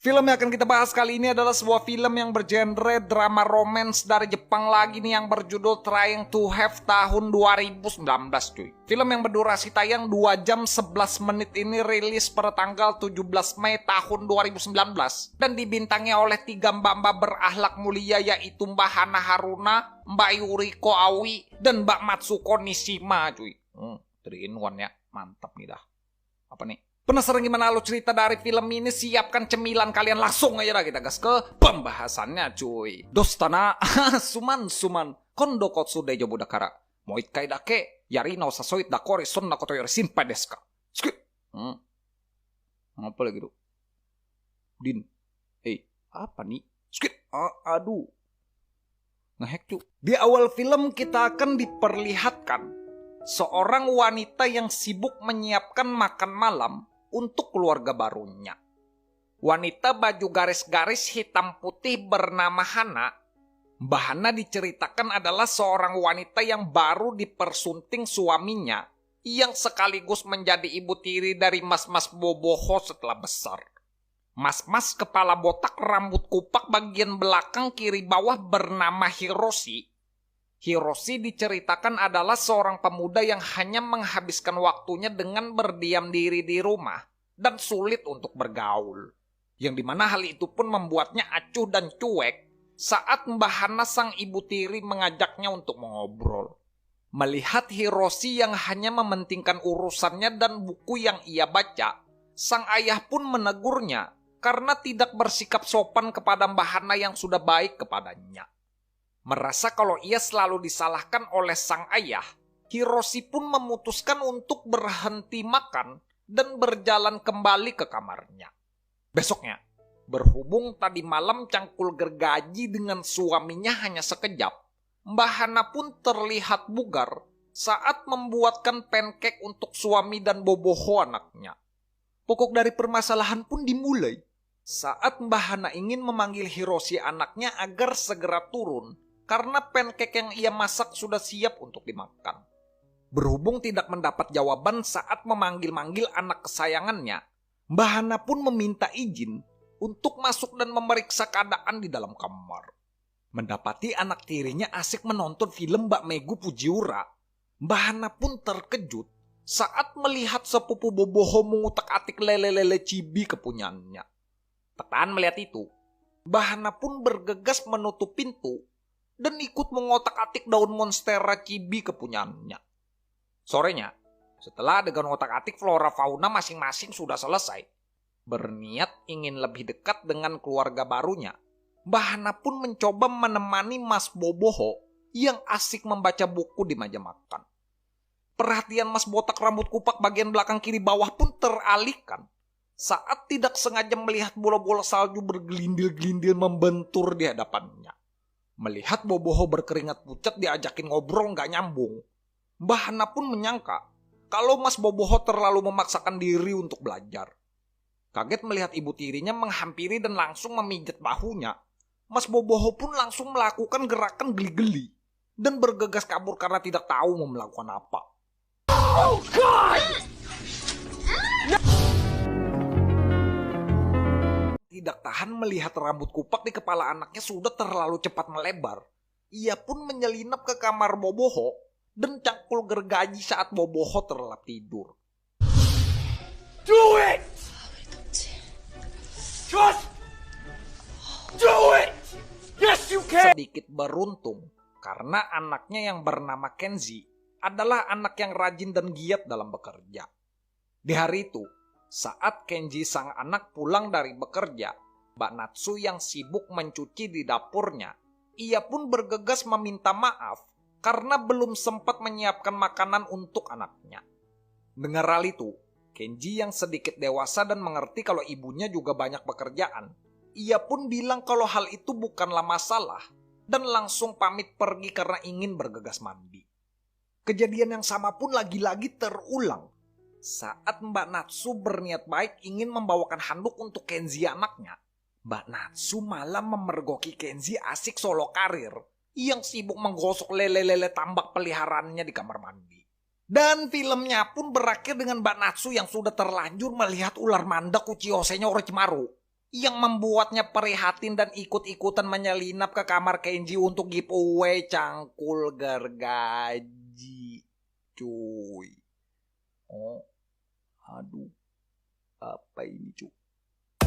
Film yang akan kita bahas kali ini adalah sebuah film yang bergenre drama romance dari Jepang lagi nih yang berjudul Trying to Have tahun 2019 cuy. Film yang berdurasi tayang 2 jam 11 menit ini rilis pada tanggal 17 Mei tahun 2019 dan dibintangi oleh 3 mbak-mbak berakhlak mulia yaitu Mbak Hana Haruna, Mbak Yuriko Aoi, dan Mbak Matsuko Nishima cuy. 3 in 1 ya, mantap nih dah. Apa nih? Penasaran gimana alur cerita dari film ini? Siapkan cemilan kalian, langsung aja dah kita gas ke pembahasannya cuy. Dostana suman kondo kotsu dejo budakara mo ikai dake yari no sasoit dakori sonna koto yori shinpai desu ka. Skip. Apa lagi tuh? Din. Apa nih? Skip. Aduh. Ngehack cuy. Di awal film kita akan diperlihatkan seorang wanita yang sibuk menyiapkan makan malam untuk keluarga barunya. Wanita baju garis-garis hitam putih bernama Hana. Mbak Hana diceritakan adalah seorang wanita yang baru dipersunting suaminya, yang sekaligus menjadi ibu tiri dari mas-mas boboho setelah besar. Mas-mas kepala botak rambut kupak bagian belakang kiri bawah bernama Hiroshi. Hiroshi diceritakan adalah seorang pemuda yang hanya menghabiskan waktunya dengan berdiam diri di rumah dan sulit untuk bergaul. Yang dimana hal itu pun membuatnya acuh dan cuek saat Mbak Hana sang ibu tiri mengajaknya untuk mengobrol. Melihat Hiroshi yang hanya mementingkan urusannya dan buku yang ia baca, sang ayah pun menegurnya karena tidak bersikap sopan kepada Mbak Hana yang sudah baik kepadanya. Merasa kalau ia selalu disalahkan oleh sang ayah, Hiroshi pun memutuskan untuk berhenti makan dan berjalan kembali ke kamarnya. Besoknya, berhubung tadi malam cangkul gergaji dengan suaminya hanya sekejap, Mbak Hana pun terlihat bugar saat membuatkan pancake untuk suami dan boboho anaknya. Pokok dari permasalahan pun dimulai saat Mbak Hana ingin memanggil Hiroshi anaknya agar segera turun karena pancake yang ia masak sudah siap untuk dimakan. Berhubung tidak mendapat jawaban saat memanggil-manggil anak kesayangannya, Mbak Hana pun meminta izin untuk masuk dan memeriksa keadaan di dalam kamar. Mendapati anak tirinya asik menonton film Mbak Megu Fujiura, Mbak Hana pun terkejut saat melihat sepupu boboho mengutak-atik lele-lele cibi kepunyaannya. Tekan melihat itu, Mbak Hana pun bergegas menutup pintu dan ikut mengotak-atik daun monstera cibi kepunyaannya. Sorenya, setelah adegan otak-atik flora fauna masing-masing sudah selesai, berniat ingin lebih dekat dengan keluarga barunya, Mbak Hana pun mencoba menemani Mas Boboho yang asik membaca buku di meja makan. Perhatian Mas botak rambut kupak bagian belakang kiri bawah pun teralihkan saat tidak sengaja melihat bola-bola salju bergelindil-gelindil membentur di hadapannya. Melihat boboho berkeringat pucat diajakin ngobrol gak nyambung, Mbak Hana pun menyangka kalau Mas Boboho terlalu memaksakan diri untuk belajar. Kaget melihat ibu tirinya menghampiri dan langsung memijat bahunya, Mas Boboho pun langsung melakukan gerakan geli-geli dan bergegas kabur karena tidak tahu mau melakukan apa. Oh God! Tidak tahan melihat rambut kupak di kepala anaknya sudah terlalu cepat melebar. Ia pun menyelinap ke kamar Boboho dan cangkul gergaji saat Boboho terlelap tidur. Do it! Just do it! Yes you can! Sedikit beruntung karena anaknya yang bernama Kenji adalah anak yang rajin dan giat dalam bekerja. Di hari itu, saat Kenji sang anak pulang dari bekerja, Mbak Natsu yang sibuk mencuci di dapurnya, ia pun bergegas meminta maaf karena belum sempat menyiapkan makanan untuk anaknya. Dengar hal itu, Kenji yang sedikit dewasa dan mengerti kalau ibunya juga banyak pekerjaan, ia pun bilang kalau hal itu bukanlah masalah dan langsung pamit pergi karena ingin bergegas mandi. Kejadian yang sama pun lagi-lagi terulang saat Mbak Natsu berniat baik ingin membawakan handuk untuk Kenji anaknya. Mbak Natsu malah memergoki Kenji asik solo karir yang sibuk menggosok lele-lele tambak peliharaannya di kamar mandi. Dan filmnya pun berakhir dengan Mbak Natsu yang sudah terlanjur melihat ular manda Kuchihosenya Orochimaru yang membuatnya prihatin dan ikut-ikutan menyelinap ke kamar Kenji untuk giveaway cangkul gergaji. Cuy. Oh, aduh. Apa ini cuy?